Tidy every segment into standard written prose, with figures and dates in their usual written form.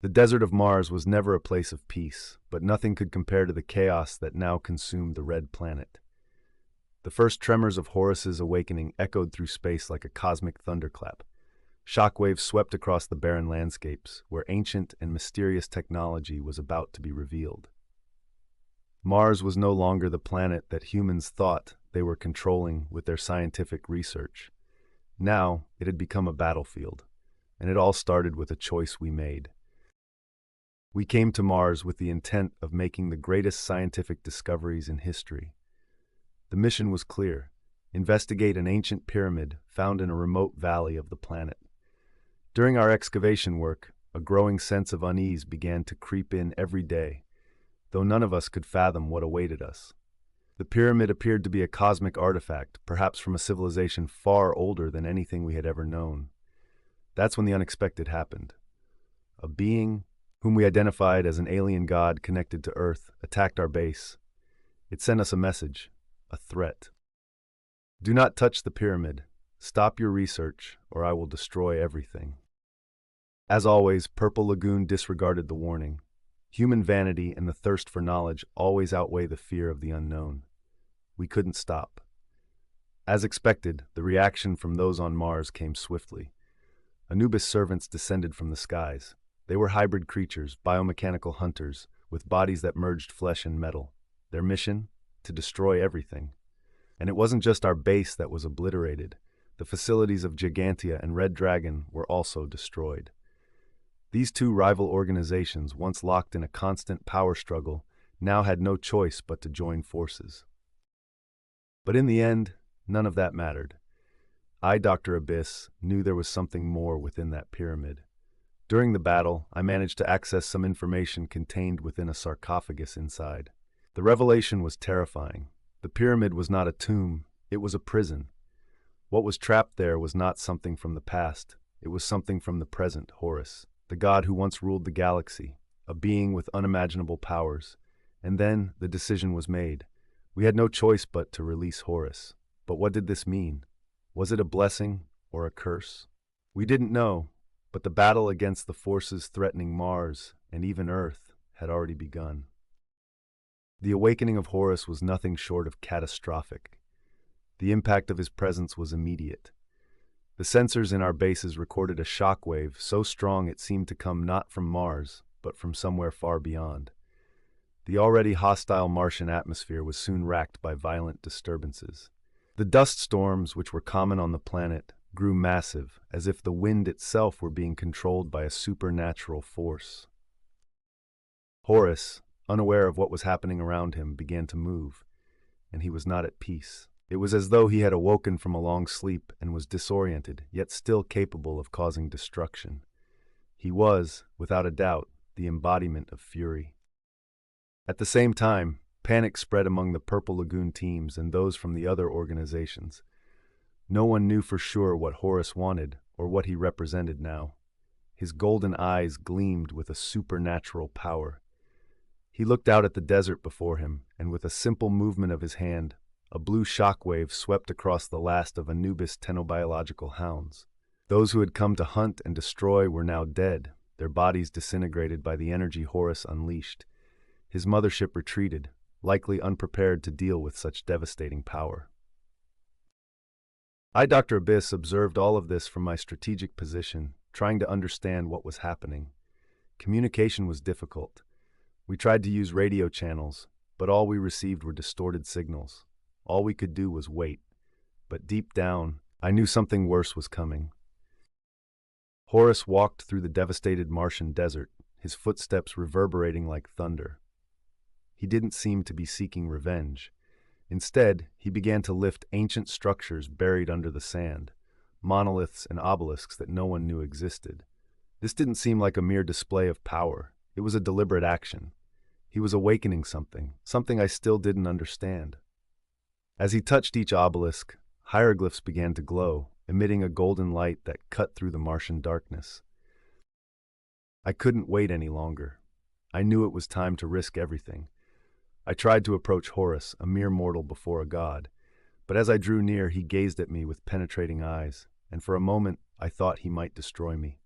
The desert of Mars was never a place of peace, but nothing could compare to the chaos that now consumed the red planet. The first tremors of Horus's awakening echoed through space like a cosmic thunderclap. Shockwaves swept across the barren landscapes, where ancient and mysterious technology was about to be revealed. Mars was no longer the planet that humans thought they were controlling with their scientific research. Now, it had become a battlefield, and it all started with a choice we made. We came to Mars with the intent of making the greatest scientific discoveries in history. The mission was clear: investigate an ancient pyramid found in a remote valley of the planet. During our excavation work, a growing sense of unease began to creep in every day, though none of us could fathom what awaited us. The pyramid appeared to be a cosmic artifact, perhaps from a civilization far older than anything we had ever known. That's when the unexpected happened. A being, whom we identified as an alien god connected to Earth, attacked our base. It sent us a message, a threat. Do not touch the pyramid. Stop your research, or I will destroy everything. As always, Purple Lagoon disregarded the warning. Human vanity and the thirst for knowledge always outweigh the fear of the unknown. We couldn't stop. As expected, the reaction from those on Mars came swiftly. Anubis servants descended from the skies. They were hybrid creatures, biomechanical hunters, with bodies that merged flesh and metal. Their mission? To destroy everything. And it wasn't just our base that was obliterated. The facilities of Gigantia and Red Dragon were also destroyed. These two rival organizations, once locked in a constant power struggle, now had no choice but to join forces. But in the end, none of that mattered. I, Dr. Abyss, knew there was something more within that pyramid. During the battle, I managed to access some information contained within a sarcophagus inside. The revelation was terrifying. The pyramid was not a tomb, it was a prison. What was trapped there was not something from the past, it was something from the present. Horus, the god who once ruled the galaxy, a being with unimaginable powers. And then the decision was made. We had no choice but to release Horus. But what did this mean? Was it a blessing or a curse? We didn't know, but the battle against the forces threatening Mars and even Earth had already begun. The awakening of Horus was nothing short of catastrophic. The impact of his presence was immediate. The sensors in our bases recorded a shockwave so strong it seemed to come not from Mars, but from somewhere far beyond. The already hostile Martian atmosphere was soon racked by violent disturbances. The dust storms, which were common on the planet, grew massive, as if the wind itself were being controlled by a supernatural force. Horus, unaware of what was happening around him, began to move, and he was not at peace. It was as though he had awoken from a long sleep and was disoriented, yet still capable of causing destruction. He was, without a doubt, the embodiment of fury. At the same time, panic spread among the Purple Lagoon teams and those from the other organizations. No one knew for sure what Horus wanted or what he represented now. His golden eyes gleamed with a supernatural power. He looked out at the desert before him, and with a simple movement of his hand, a blue shockwave swept across the last of Anubis' tenobiological hounds. Those who had come to hunt and destroy were now dead, their bodies disintegrated by the energy Horus unleashed. His mothership retreated, likely unprepared to deal with such devastating power. I, Dr. Abyss, observed all of this from my strategic position, trying to understand what was happening. Communication was difficult. We tried to use radio channels, but all we received were distorted signals. All we could do was wait. But deep down, I knew something worse was coming. Horus walked through the devastated Martian desert, his footsteps reverberating like thunder. He didn't seem to be seeking revenge. Instead, he began to lift ancient structures buried under the sand, monoliths and obelisks that no one knew existed. This didn't seem like a mere display of power. It was a deliberate action. He was awakening something I still didn't understand. As he touched each obelisk, hieroglyphs began to glow, emitting a golden light that cut through the Martian darkness. I couldn't wait any longer. I knew it was time to risk everything. I tried to approach Horus, a mere mortal before a god, but as I drew near, he gazed at me with penetrating eyes, and for a moment I thought he might destroy me.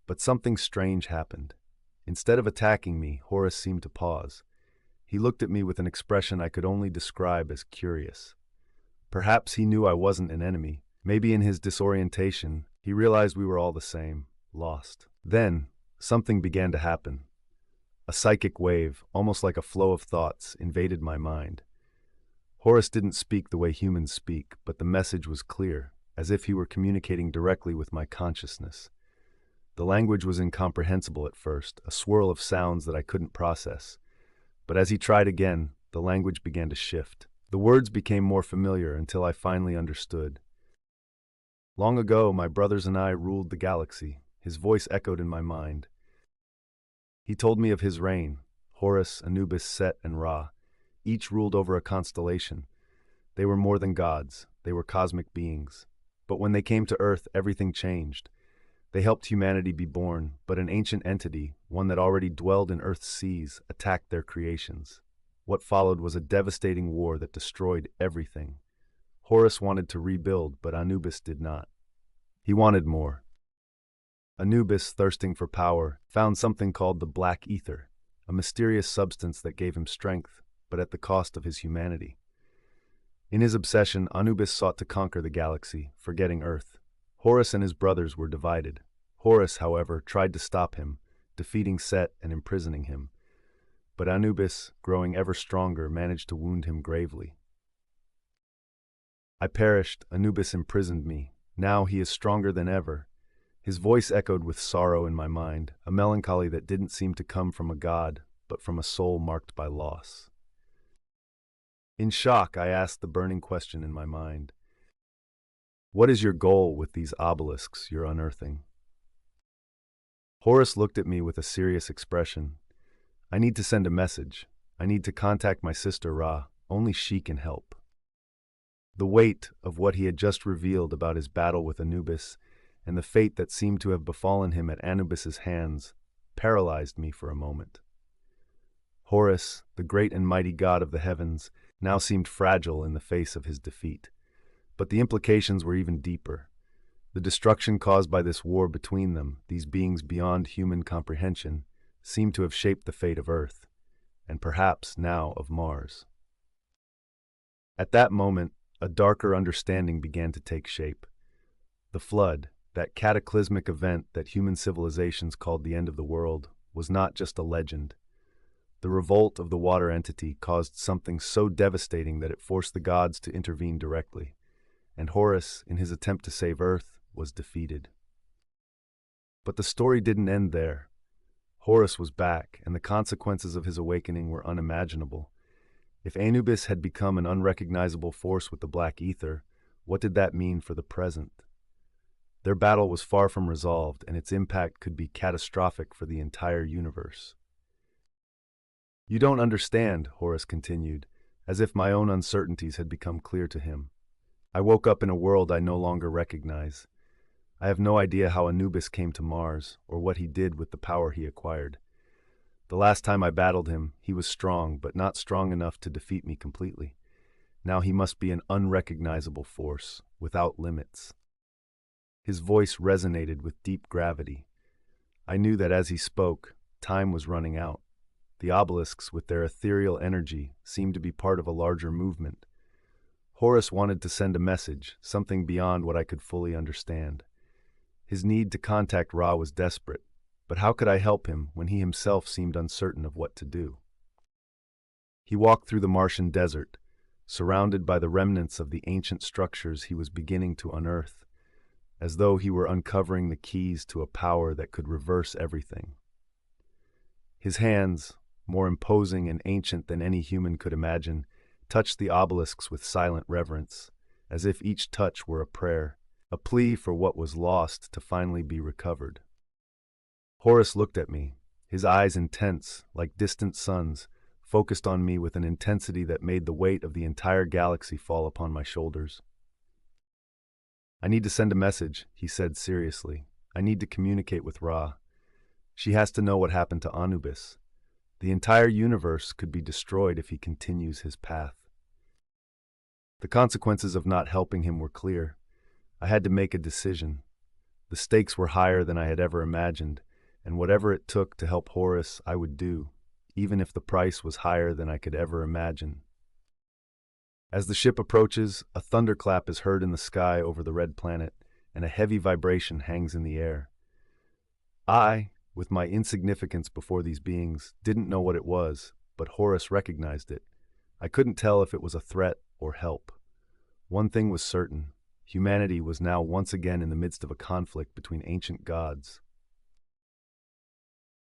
But something strange happened. Instead of attacking me, Horus seemed to pause. He looked at me with an expression I could only describe as curious. Perhaps he knew I wasn't an enemy. Maybe in his disorientation, he realized we were all the same, lost. Then, something began to happen. A psychic wave, almost like a flow of thoughts, invaded my mind. Horus didn't speak the way humans speak, but the message was clear, as if he were communicating directly with my consciousness. The language was incomprehensible at first, a swirl of sounds that I couldn't process. But as he tried again, the language began to shift. The words became more familiar until I finally understood. Long ago, my brothers and I ruled the galaxy. His voice echoed in my mind. He told me of his reign, Horus, Anubis, Set, and Ra. Each ruled over a constellation. They were more than gods, they were cosmic beings. But when they came to Earth, everything changed. They helped humanity be born, but an ancient entity, one that already dwelled in Earth's seas, attacked their creations. What followed was a devastating war that destroyed everything. Horus wanted to rebuild, but Anubis did not. He wanted more. Anubis, thirsting for power, found something called the black ether, a mysterious substance that gave him strength, but at the cost of his humanity. In his obsession, Anubis sought to conquer the galaxy, forgetting Earth. Horus and his brothers were divided. Horus, however, tried to stop him, defeating Set and imprisoning him. But Anubis, growing ever stronger, managed to wound him gravely. I perished, Anubis imprisoned me. Now he is stronger than ever. His voice echoed with sorrow in my mind, a melancholy that didn't seem to come from a god, but from a soul marked by loss. In shock, I asked the burning question in my mind. What is your goal with these obelisks you're unearthing? Horus looked at me with a serious expression. I need to send a message. I need to contact my sister Ra. Only she can help. The weight of what he had just revealed about his battle with Anubis and the fate that seemed to have befallen him at Anubis's hands paralyzed me for a moment. Horus, the great and mighty god of the heavens, now seemed fragile in the face of his defeat. But the implications were even deeper. The destruction caused by this war between them, these beings beyond human comprehension, seemed to have shaped the fate of Earth, and perhaps now of Mars. At that moment, a darker understanding began to take shape. The flood, that cataclysmic event that human civilizations called the end of the world, was not just a legend. The revolt of the water entity caused something so devastating that it forced the gods to intervene directly. And Horus, in his attempt to save Earth, was defeated. But the story didn't end there. Horus was back, and the consequences of his awakening were unimaginable. If Anubis had become an unrecognizable force with the black ether, what did that mean for the present? Their battle was far from resolved, and its impact could be catastrophic for the entire universe. You don't understand, Horus continued, as if my own uncertainties had become clear to him. I woke up in a world I no longer recognize. I have no idea how Anubis came to Mars, or what he did with the power he acquired. The last time I battled him, he was strong, but not strong enough to defeat me completely. Now he must be an unrecognizable force, without limits. His voice resonated with deep gravity. I knew that as he spoke, time was running out. The obelisks, with their ethereal energy, seemed to be part of a larger movement. Horus wanted to send a message, something beyond what I could fully understand. His need to contact Ra was desperate, but how could I help him when he himself seemed uncertain of what to do? He walked through the Martian desert, surrounded by the remnants of the ancient structures he was beginning to unearth, as though he were uncovering the keys to a power that could reverse everything. His hands, more imposing and ancient than any human could imagine, touched the obelisks with silent reverence, as if each touch were a prayer, a plea for what was lost to finally be recovered. Horus looked at me, his eyes intense, like distant suns, focused on me with an intensity that made the weight of the entire galaxy fall upon my shoulders. I need to send a message, he said seriously. I need to communicate with Ra. She has to know what happened to Anubis. The entire universe could be destroyed if he continues his path. The consequences of not helping him were clear. I had to make a decision. The stakes were higher than I had ever imagined, and whatever it took to help Horus, I would do, even if the price was higher than I could ever imagine. As the ship approaches, a thunderclap is heard in the sky over the red planet, and a heavy vibration hangs in the air. I, with my insignificance before these beings, didn't know what it was, but Horus recognized it. I couldn't tell if it was a threat or help. One thing was certain: humanity was now once again in the midst of a conflict between ancient gods.